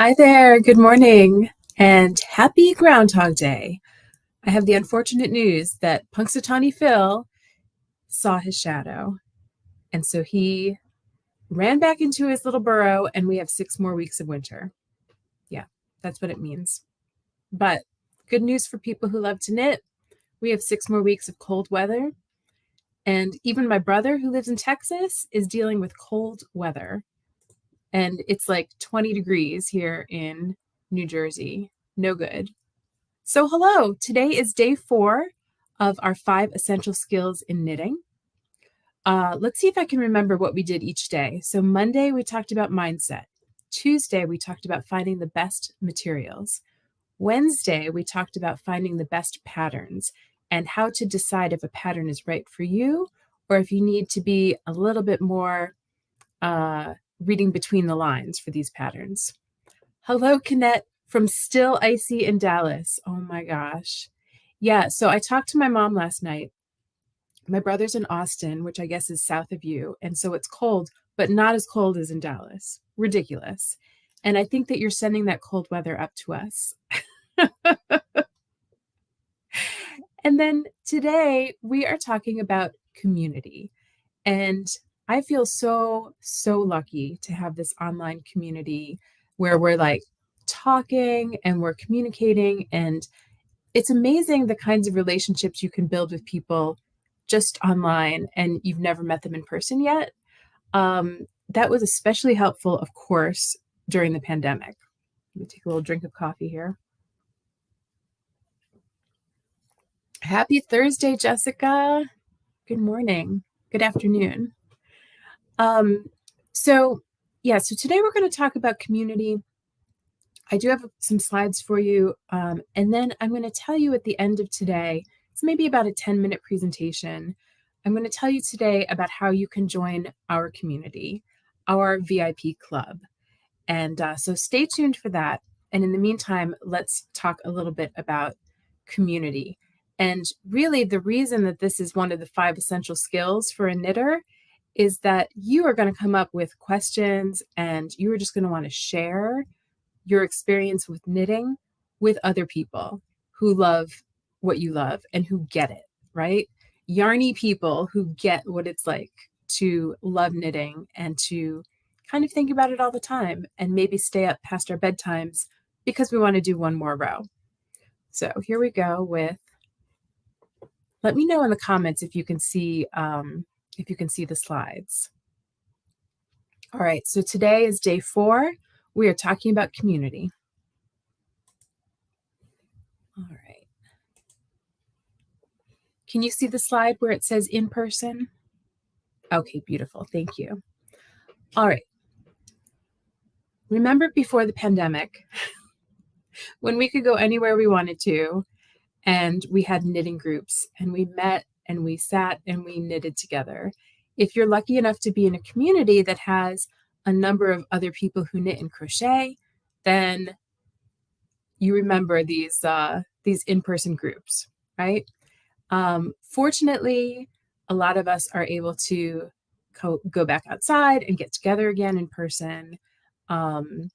Hi there, good morning, and happy Groundhog Day. I have the unfortunate news that Punxsutawney Phil saw his shadow, and so he ran back into his little burrow, and we have 6 more weeks of winter. Yeah, that's what it means. But good news for people who love to knit. We have 6 more weeks of cold weather, and even my brother, who lives in Texas, is dealing with cold weather. And it's like 20 degrees here in New Jersey. No good. So hello, today is day 4 of our 5 essential skills in knitting. Let's see if I can remember what we did each day. So Monday, we talked about mindset. Tuesday, we talked about finding the best materials. Wednesday, we talked about finding the best patterns and how to decide if a pattern is right for you or if you need to be a little bit more reading between the lines for these patterns. Hello, Canette from Still Icy in Dallas. Oh my gosh. Yeah, so I talked to my mom last night. My brother's in Austin, which I guess is south of you, and so it's cold, but not as cold as in Dallas. Ridiculous. And I think that you're sending that cold weather up to us. And then today we are talking about community. And I feel so lucky to have this online community where we're like talking and we're communicating. And it's amazing the kinds of relationships you can build with people just online and you've never met them in person yet. That was especially helpful, of course, during the pandemic. Let me take a little drink of coffee here. Happy Thursday, Jessica. Good morning. Good afternoon. So today we're going to talk about community. I do have some slides for you. And then I'm going to tell you at the end of today, it's maybe about a 10-minute presentation. I'm going to tell you today about how you can join our community, our VIP club. And so stay tuned for that. And in the meantime, let's talk a little bit about community. And really the reason that this is one of the 5 essential skills for a knitter is that you are going to come up with questions and you are just going to want to share your experience with knitting with other people who love what you love and who get it, right? Yarny people who get what it's like to love knitting and to kind of think about it all the time and maybe stay up past our bedtimes because we want to do one more row. So here we go with, let me know in the comments if you can see the slides. All right, so today is day 4. We are talking about community. All right. Can you see the slide where it says in person? Okay, beautiful. Thank you. All right. Remember before the pandemic, when we could go anywhere we wanted to, and we had knitting groups, and we met and we sat and we knitted together. If you're lucky enough to be in a community that has a number of other people who knit and crochet, then you remember these in-person groups, right? Fortunately, a lot of us are able to go back outside and get together again in person, and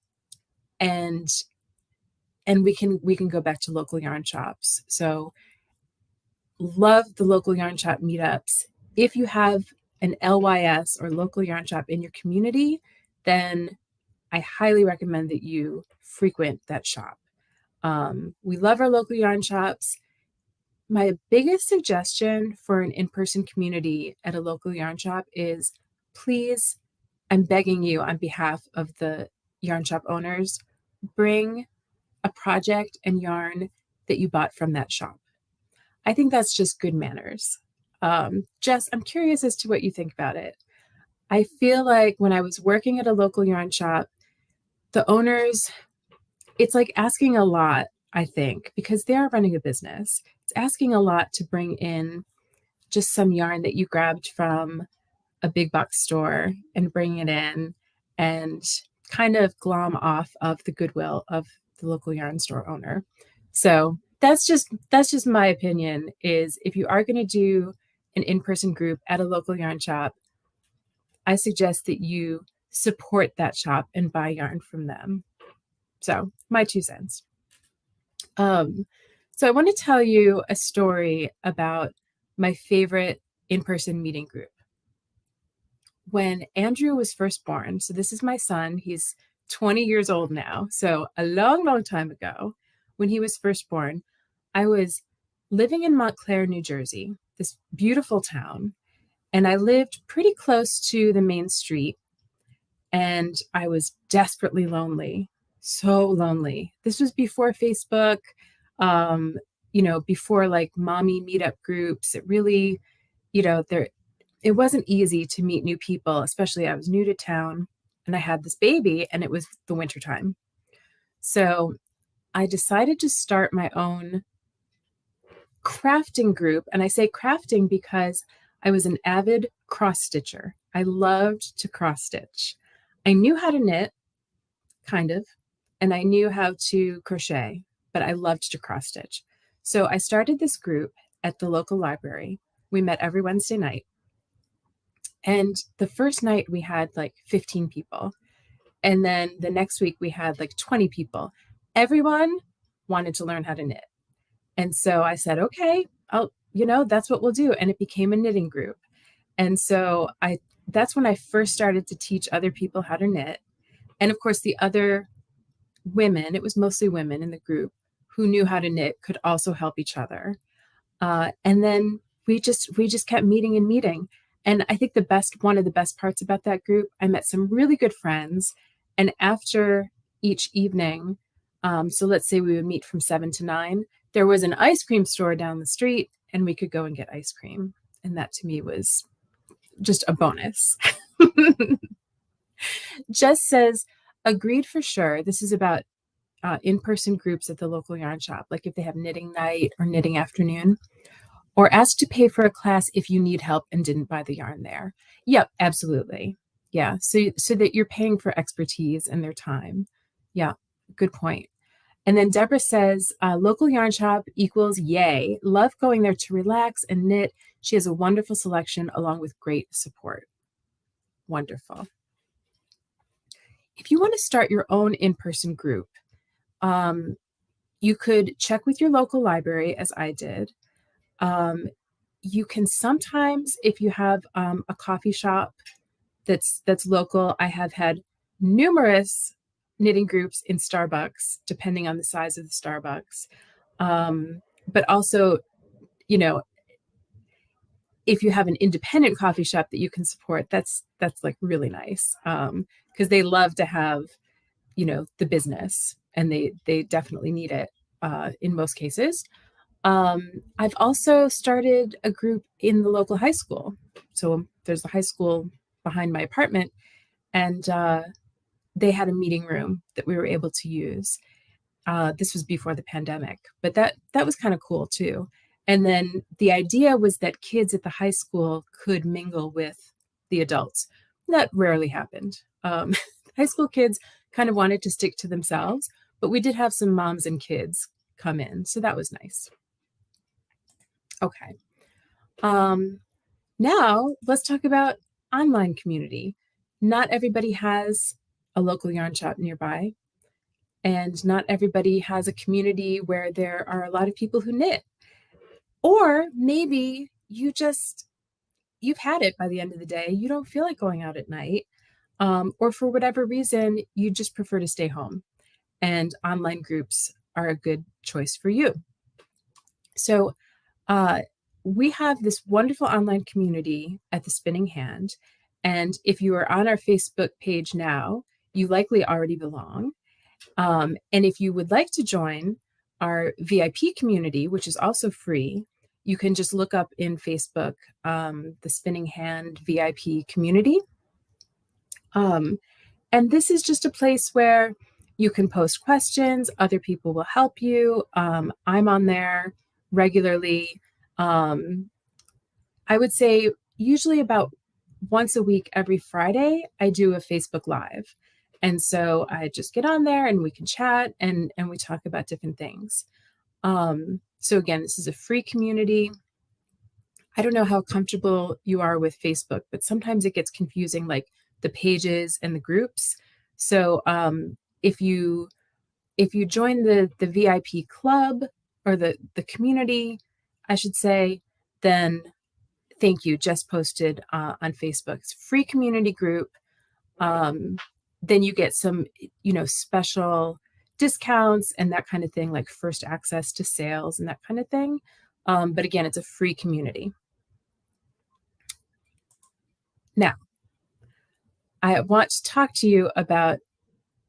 we can go back to local yarn shops. So love the local yarn shop meetups. If you have an LYS or local yarn shop in your community, then I highly recommend that you frequent that shop. We love our local yarn shops. My biggest suggestion for an in-person community at a local yarn shop is, please, I'm begging you on behalf of the yarn shop owners, bring a project and yarn that you bought from that shop. I think that's just good manners. Jess, I'm curious as to what you think about it. I feel like when I was working at a local yarn shop, the owners, it's like asking a lot, I think, because they are running a business. It's asking a lot to bring in just some yarn that you grabbed from a big box store and bring it in and kind of glom off of the goodwill of the local yarn store owner. So that's just my opinion, is if you are going to do an in-person group at a local yarn shop, I suggest that you support that shop and buy yarn from them. So my 2 cents. So I want to tell you a story about my favorite in-person meeting group. When Andrew was first born, so this is my son, he's 20 years old now. So a long, long time ago, when he was first born, I was living in Montclair, New Jersey, this beautiful town. And I lived pretty close to the main street. And I was desperately lonely, so lonely. This was before Facebook, um, before like mommy meetup groups. It really, it wasn't easy to meet new people, especially I was new to town and I had this baby and it was the wintertime. So I decided to start my own crafting group. And I say crafting because I was an avid cross stitcher. I loved to cross stitch. I knew how to knit, kind of, and I knew how to crochet, but I loved to cross stitch. So I started this group at the local library. We met every Wednesday night. And the first night we had like 15 people. And then the next week we had like 20 people. Everyone wanted to learn how to knit. And so I said, okay, that's what we'll do. And it became a knitting group. And so that's when I first started to teach other people how to knit. And of course, the other women, it was mostly women in the group who knew how to knit, could also help each other. And then we just kept meeting and meeting. And I think one of the best parts about that group, I met some really good friends. And after each evening, so let's say we would meet from 7 to 9, there was an ice cream store down the street and we could go and get ice cream. And that to me was just a bonus. Jess says, agreed for sure. This is about in-person groups at the local yarn shop, like if they have knitting night or knitting afternoon, or ask to pay for a class if you need help and didn't buy the yarn there. Yep, absolutely. Yeah, so that you're paying for expertise and their time. Yeah, good point. And then Deborah says, local yarn shop equals yay. Love going there to relax and knit. She has a wonderful selection along with great support. Wonderful. If you want to start your own in-person group, you could check with your local library, as I did. You can sometimes, if you have a coffee shop that's local, I have had numerous knitting groups in Starbucks, depending on the size of the Starbucks. But also, if you have an independent coffee shop that you can support, that's like really nice, because they love to have, the business, and they definitely need it in most cases. I've also started a group in the local high school. So there's a high school behind my apartment, and they had a meeting room that we were able to use. This was before the pandemic, but that was kind of cool too. And then the idea was that kids at the high school could mingle with the adults. That rarely happened. High school kids kind of wanted to stick to themselves, but we did have some moms and kids come in, so that was nice. Okay. Now let's talk about online community. Not everybody has a local yarn shop nearby, and not everybody has a community where there are a lot of people who knit. Or maybe you've had it by the end of the day. You don't feel like going out at night, or for whatever reason, you just prefer to stay home, and online groups are a good choice for you. So we have this wonderful online community at the Spinning Hand. And if you are on our Facebook page now, you likely already belong. And if you would like to join our VIP community, which is also free, you can just look up in Facebook, the Spinning Hand VIP community. And this is just a place where you can post questions. Other people will help you. I'm on there regularly. I would say usually about once a week, every Friday, I do a Facebook Live. And so I just get on there and we can chat and we talk about different things. So again, this is a free community. I don't know how comfortable you are with Facebook, but sometimes it gets confusing, like the pages and the groups. So if you If you join the VIP club, or the community, I should say, then thank you. Just posted on Facebook. It's a free community group. Then you get some, special discounts and that kind of thing, like first access to sales and that kind of thing. But again, it's a free community. Now, I want to talk to you about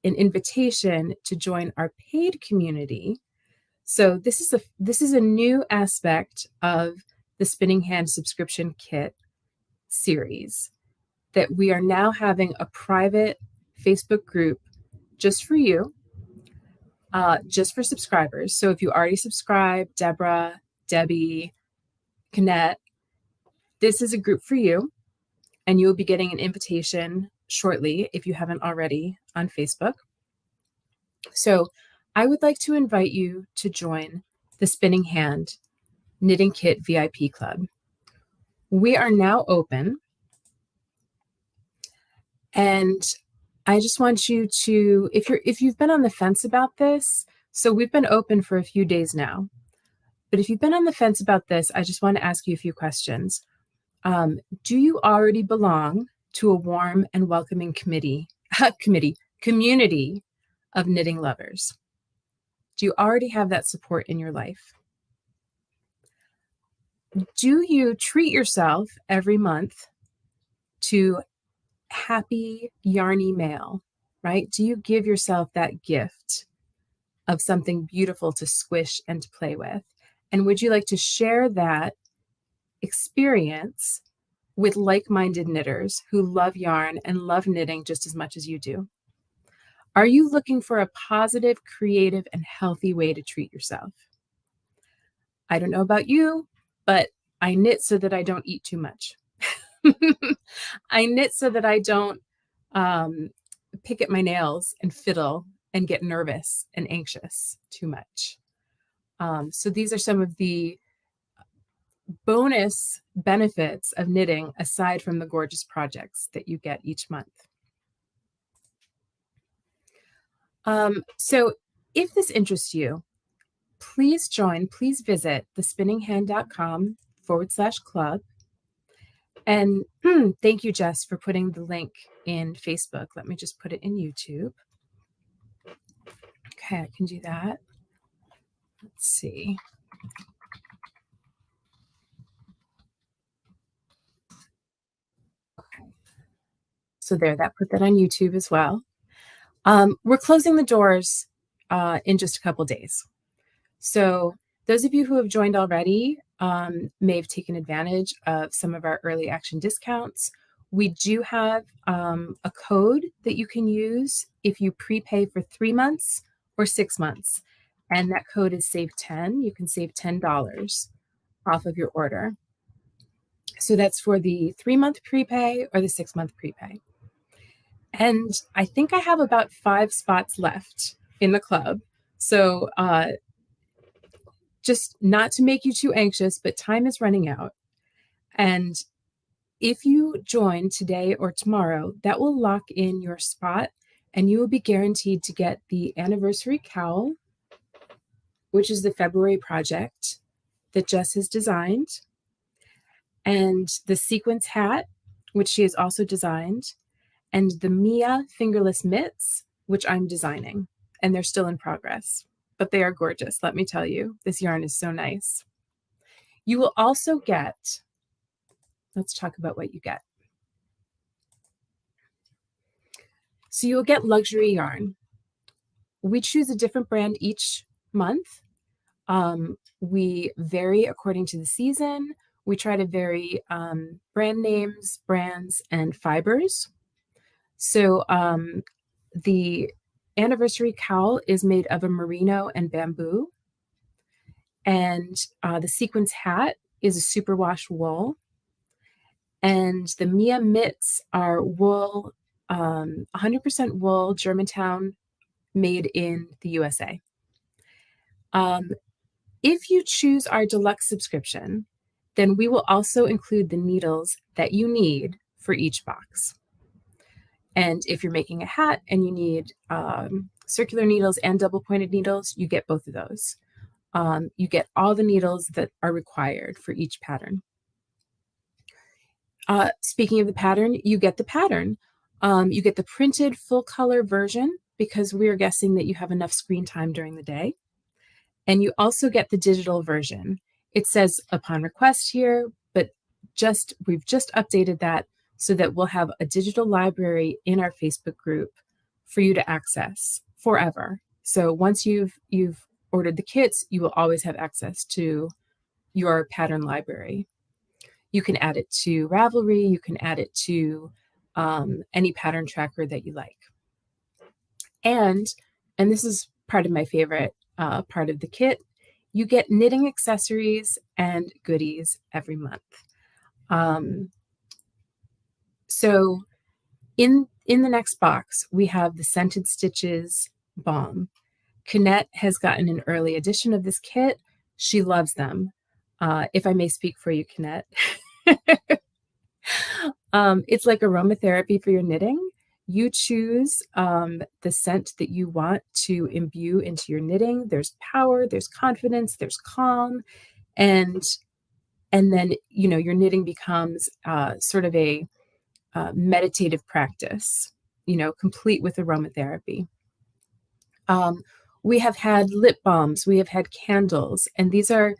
an invitation to join our paid community. So this is a new aspect of the Spinning Hand subscription kit series, that we are now having a private Facebook group just for you, just for subscribers. So if you already subscribe, Deborah, Debbie, Knett, this is a group for you, and you'll be getting an invitation shortly if you haven't already on Facebook. So I would like to invite you to join the Spinning Hand Knitting Kit VIP Club. We are now open, and I just want you to, if you've been on the fence about this, so we've been open for a few days now, but if you've been on the fence about this, I just want to ask you a few questions. Do you already belong to a warm and welcoming community of knitting lovers? Do you already have that support in your life? Do you treat yourself every month to happy, yarny mail, right? Do you give yourself that gift of something beautiful to squish and to play with? And would you like to share that experience with like-minded knitters who love yarn and love knitting just as much as you do? Are you looking for a positive, creative, and healthy way to treat yourself? I don't know about you, but I knit so that I don't eat too much. I knit so that I don't pick at my nails and fiddle and get nervous and anxious too much. So these are some of the bonus benefits of knitting, aside from the gorgeous projects that you get each month. So if this interests you, please visit thespinninghand.com/club. And thank you, Jess, for putting the link in Facebook. Let me just put it in YouTube. Okay, I can do that. Let's see. Okay. So there, that put that on YouTube as well. We're closing the doors in just a couple days. So those of you who have joined already may have taken advantage of some of our early action discounts. We do have a code that you can use if you prepay for 3 months or 6 months. And that code is SAVE10. You can save $10 off of your order. So that's for the 3-month prepay or the 6-month prepay. And I think I have about 5 spots left in the club. So just not to make you too anxious, but time is running out. And if you join today or tomorrow, that will lock in your spot, and you will be guaranteed to get the anniversary cowl, which is the February project that Jess has designed, and the sequence hat, which she has also designed, and the Mia fingerless mitts, which I'm designing, and they're still in progress, but they are gorgeous. Let me tell you, this yarn is so nice. You will also get, let's talk about what you get. So you'll get luxury yarn. We choose a different brand each month. We vary according to the season. We try to vary brand names, brands, and fibers. So the anniversary cowl is made of a merino and bamboo. And the sequence hat is a superwash wool. And the Mia mitts are wool, 100% wool, Germantown, made in the USA. If you choose our deluxe subscription, then we will also include the needles that you need for each box. And if you're making a hat and you need circular needles and double pointed needles, you get both of those. You get all the needles that are required for each pattern. Speaking of the pattern, you get the pattern. You get the printed full color version because we're guessing that you have enough screen time during the day. And you also get the digital version. It says upon request here, but we've just updated that so that we'll have a digital library in our Facebook group for you to access forever. So once you've ordered the kits, you will always have access to your pattern library. You can add it to Ravelry, you can add it to any pattern tracker that you like. And this is part of my favorite part of the kit, you get knitting accessories and goodies every month. So in the next box, we have the Scented Stitches Balm. Canette has gotten an early edition of this kit. She loves them. If I may speak for you, Canette. It's like aromatherapy for your knitting. You choose the scent that you want to imbue into your knitting. There's power, there's confidence, there's calm, and then your knitting becomes sort of a meditative practice, complete with aromatherapy. We have had lip balms, we have had candles, and these are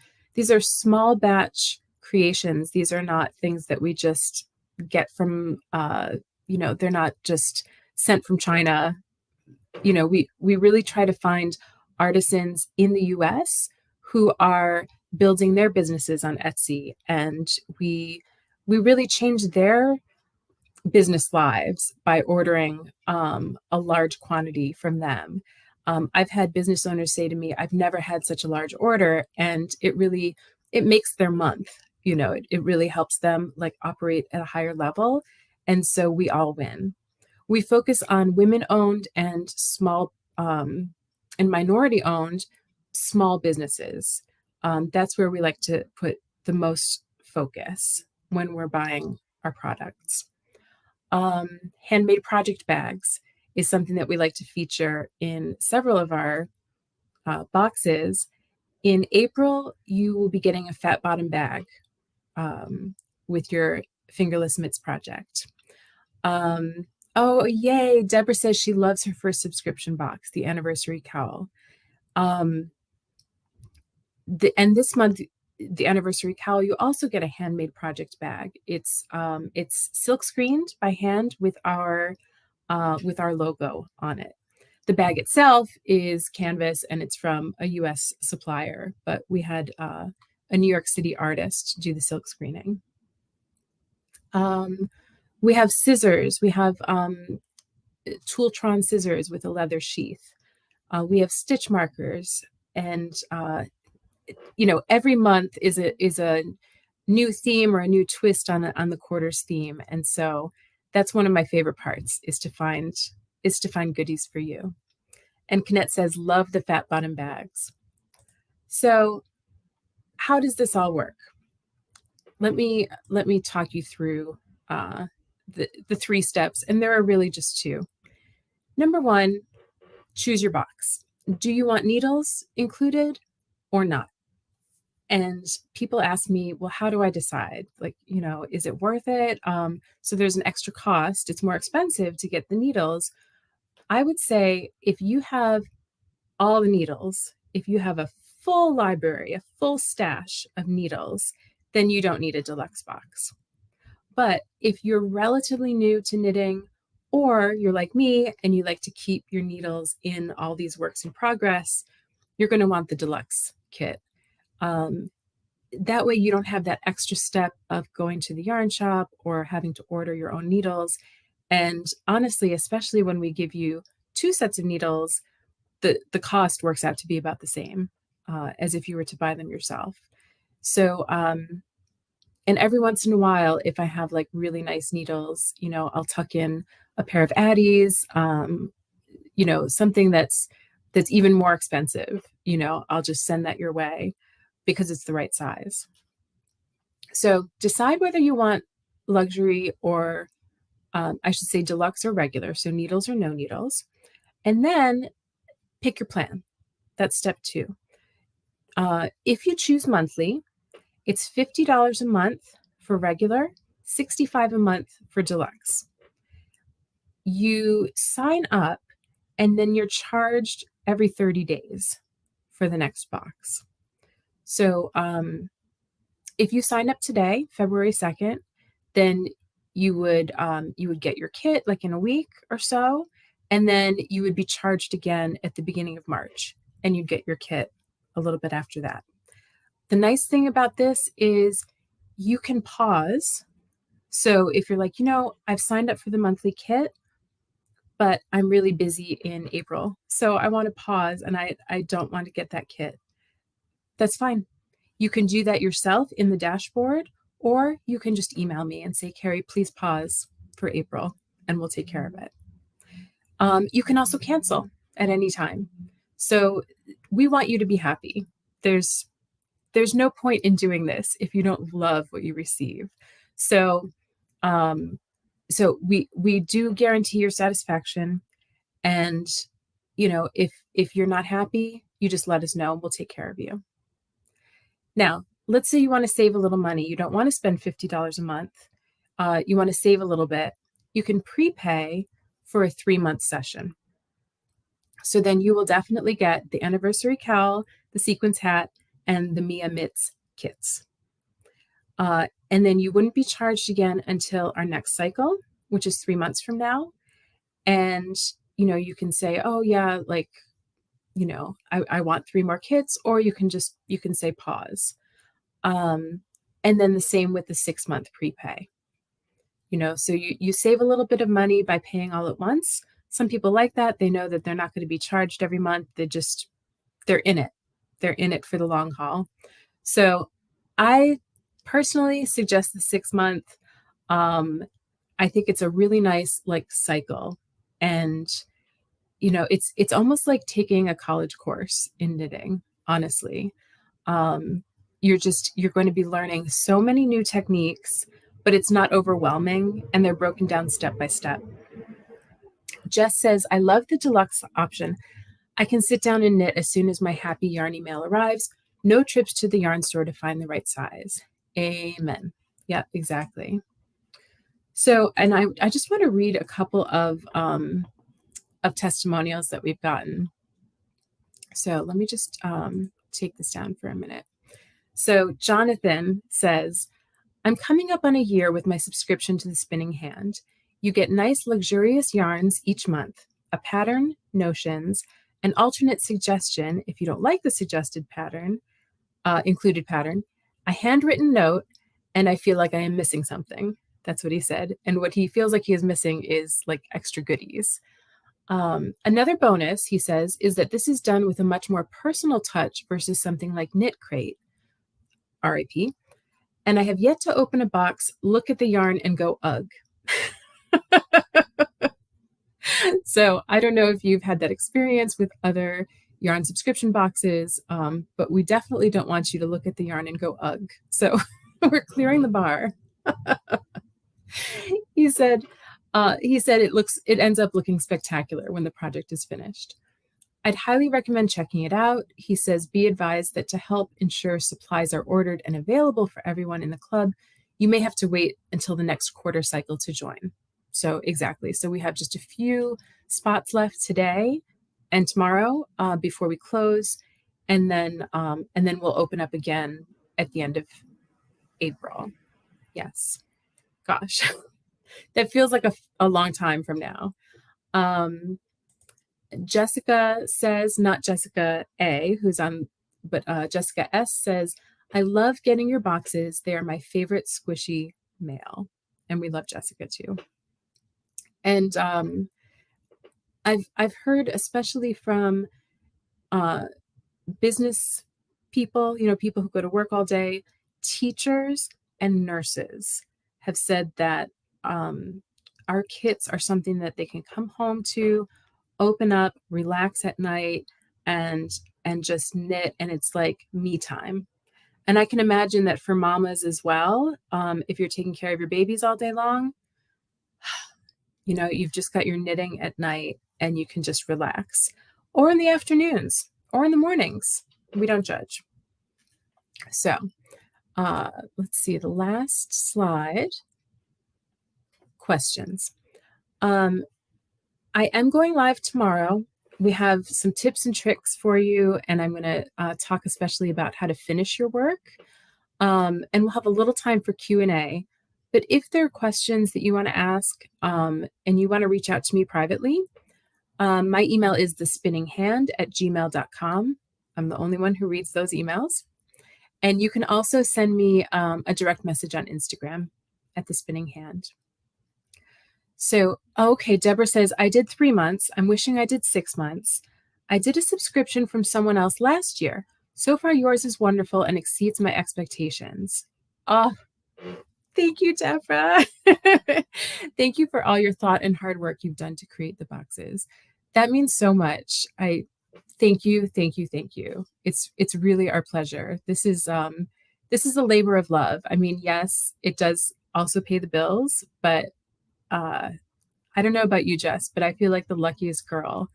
small batch creations. These are not things that we just get from they're not just sent from China. We really try to find artisans in the US who are building their businesses on Etsy, and we really change their business lives by ordering a large quantity from them. I've had business owners say to me, I've never had such a large order, and it makes their month. It really helps them operate at a higher level. And so we all win. We focus on women-owned and small and minority-owned small businesses. That's where we like to put the most focus when we're buying our products. Handmade project bags is something that we like to feature in several of our boxes. In April, you will be getting a fat bottom bag with your fingerless mitts project. Oh, yay. Deborah says she loves her first subscription box, the anniversary cowl. And this month, the anniversary cowl, you also get a handmade project bag. It's silk screened by hand with our logo on it. The bag itself is canvas, and it's from a US supplier, but we had a New York City artist do the silk screening. We have scissors. We have Tooltron scissors with a leather sheath. We have stitch markers, and every month is a new theme or a new twist on the quarter's theme, and so that's one of my favorite parts is to find goodies for you. And Canette says, love the fat bottom bags. So how does this all work? Let me talk you through the 3 steps, and there are really just 2. Number 1, choose your box. Do you want needles included or not? And people ask me, well, how do I decide? Is it worth it? So there's an extra cost. It's more expensive to get the needles. I would say if you have all the needles, if you have a full library, a full stash of needles, then you don't need a deluxe box. But if you're relatively new to knitting, or you're like me and you like to keep your needles in all these works in progress, you're going to want the deluxe kit. That way you don't have that extra step of going to the yarn shop or having to order your own needles. And honestly, especially when we give you 2 sets of needles, the cost works out to be about the same as if you were to buy them yourself. So, and every once in a while, if I have really nice needles, I'll tuck in a pair of Addies, something that's even more expensive, I'll just send that your way because it's the right size. So decide whether you want luxury or, I should say deluxe or regular, so needles or no needles. And then pick your plan. That's step 2. If you choose monthly, it's $50 a month for regular, $65 a month for deluxe. You sign up and then you're charged every 30 days for the next box. So if you sign up today, February 2nd, then you would get your kit like in a week or so, and then you would be charged again at the beginning of March, and you'd get your kit a little bit after that. The nice thing about this is you can pause. So if you're like, I've signed up for the monthly kit, but I'm really busy in April, so I want to pause and I don't want to get that kit. That's fine. You can do that yourself in the dashboard, or you can just email me and say, Kari, please pause for April, and we'll take care of it. You can also cancel at any time. So we want you to be happy. There's no point in doing this if you don't love what you receive. So we do guarantee your satisfaction, and if you're not happy, you just let us know and we'll take care of you. Now, let's say you want to save a little money. You don't want to spend $50 a month. You want to save a little bit. You can prepay for a 3-month session. So then you will definitely get the anniversary cowl, the sequins hat, and the Mia Mitts kits. And then you wouldn't be charged again until our next cycle, which is 3 months from now. And, you can say, oh yeah, I want 3 more kits, or you can say pause. And then the same with the 6-month prepay. So you save a little bit of money by paying all at once. Some people like that. They know that they're not going to be charged every month. They're in it. They're in it for the long haul. So I personally suggest the 6-month. I think it's a really nice cycle, and it's almost like taking a college course in knitting, honestly. You're going to be learning so many new techniques, but it's not overwhelming, and they're broken down step by step. Jess says, I love the deluxe option. I can sit down and knit as soon as my happy yarn email arrives. No trips to the yarn store to find the right size. Amen. Yeah, exactly. So, and I just want to read a couple of testimonials that we've gotten. So let me just take this down for a minute. So Jonathan says, I'm coming up on a year with my subscription to the Spinning Hand. You get nice, luxurious yarns each month, a pattern, notions, an alternate suggestion if you don't like the suggested pattern, included pattern, a handwritten note, and I feel like I am missing something. That's what he said. And what he feels like he is missing is extra goodies. Another bonus, he says, is that this is done with a much more personal touch versus something like Knit Crate, RIP. And I have yet to open a box, look at the yarn, and go, ugh. So I don't know if you've had that experience with other yarn subscription boxes, but we definitely don't want you to look at the yarn and go, ugh. So we're clearing the bar. He said it ends up looking spectacular when the project is finished. I'd highly recommend checking it out. He says, be advised that to help ensure supplies are ordered and available for everyone in the club, you may have to wait until the next quarter cycle to join. So exactly. So we have just a few spots left today and tomorrow before we close. And then we'll open up again at the end of April. Yes. Gosh, that feels like a long time from now. Jessica says, not Jessica A, who's on, but Jessica S says, I love getting your boxes. They are my favorite squishy mail. And we love Jessica too. And I've heard, especially from business people, people who go to work all day, teachers and nurses have said that our kits are something that they can come home to, open up, relax at night, and just knit, and it's like me time. And I can imagine that for mamas as well, if you're taking care of your babies all day long, you've just got your knitting at night and you can just relax. or in the afternoons, or in the mornings. We don't judge. So let's see, the last slide. Questions. I am going live tomorrow. We have some tips and tricks for you, and I'm going to talk especially about how to finish your work. And we'll have a little time for Q&A. But if there are questions that you want to ask and you want to reach out to me privately, my email is thespinninghand@gmail.com. I'm the only one who reads those emails. And you can also send me a direct message on Instagram at The Spinning Hand. So, okay, Deborah says, I did 3 months. I'm wishing I did 6 months. I did a subscription from someone else last year. So far, yours is wonderful and exceeds my expectations. Oh, thank you, Deborah. Thank you for all your thought and hard work you've done to create the boxes. That means so much. Thank you, thank you, thank you. It's really our pleasure. This is a labor of love. I mean, yes, it does also pay the bills, but I don't know about you, Jess, but I feel like the luckiest girl.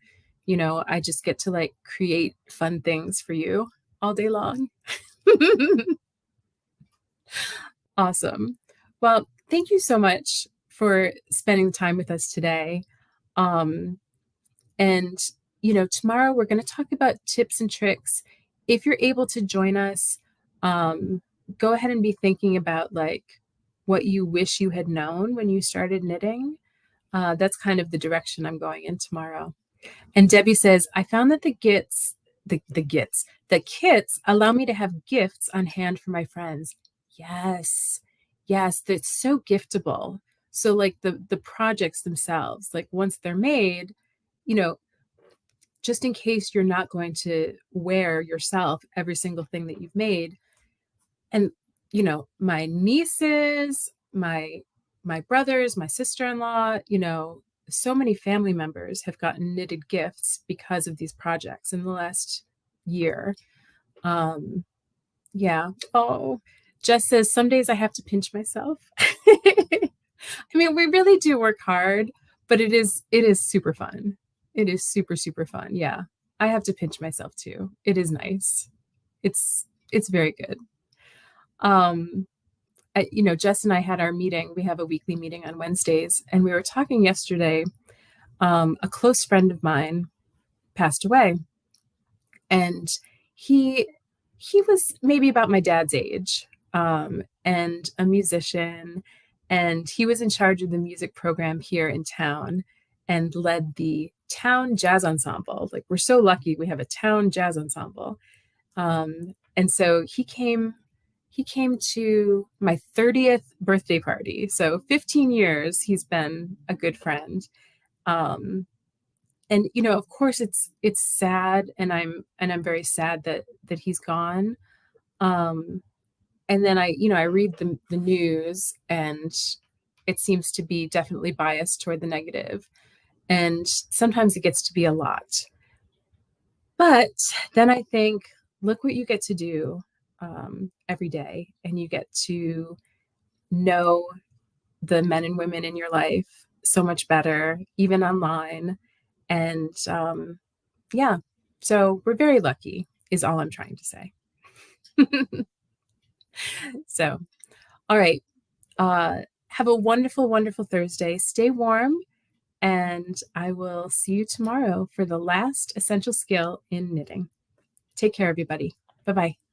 You know, I just get to like create fun things for you all day long. Awesome. Well, thank you so much for spending time with us today. And, you know, tomorrow we're going to talk about tips and tricks. If you're able to join us, go ahead and be thinking about like what you wish you had known when you started knitting. That's kind of the direction I'm going in tomorrow. And Debbie says, I found that the kits allow me to have gifts on hand for my friends. Yes, that's so giftable. So like the projects themselves, like once they're made, you know, just in case you're not going to wear yourself every single thing that you've made. And, you know, my nieces, my brothers, my sister-in-law, you know, so many family members have gotten knitted gifts because of these projects in the last year. Yeah. Oh, Jess says, some days I have to pinch myself. I mean, we really do work hard, but it is super fun. It is super, super fun. Yeah. I have to pinch myself too. It is nice. It's very good. You know, Jess and I had our meeting. We have a weekly meeting on Wednesdays, and we were talking yesterday. A close friend of mine passed away, and he was maybe about my dad's age, and a musician, and he was in charge of the music program here in town and led the town jazz ensemble. Like, we're so lucky we have a town jazz ensemble. And so he came to my 30th birthday party. So 15 years he's been a good friend. And you know, of course it's sad, and I'm very sad that he's gone. And then I read the news, and it seems to be definitely biased toward the negative. And sometimes it gets to be a lot. But then I think, look what you get to do every day, and you get to know the men and women in your life so much better, even online. And yeah, so we're very lucky is all I'm trying to say. So, all right. Have a wonderful, wonderful Thursday. Stay warm, and I will see you tomorrow for the last essential skill in knitting. Take care, everybody. Bye-bye.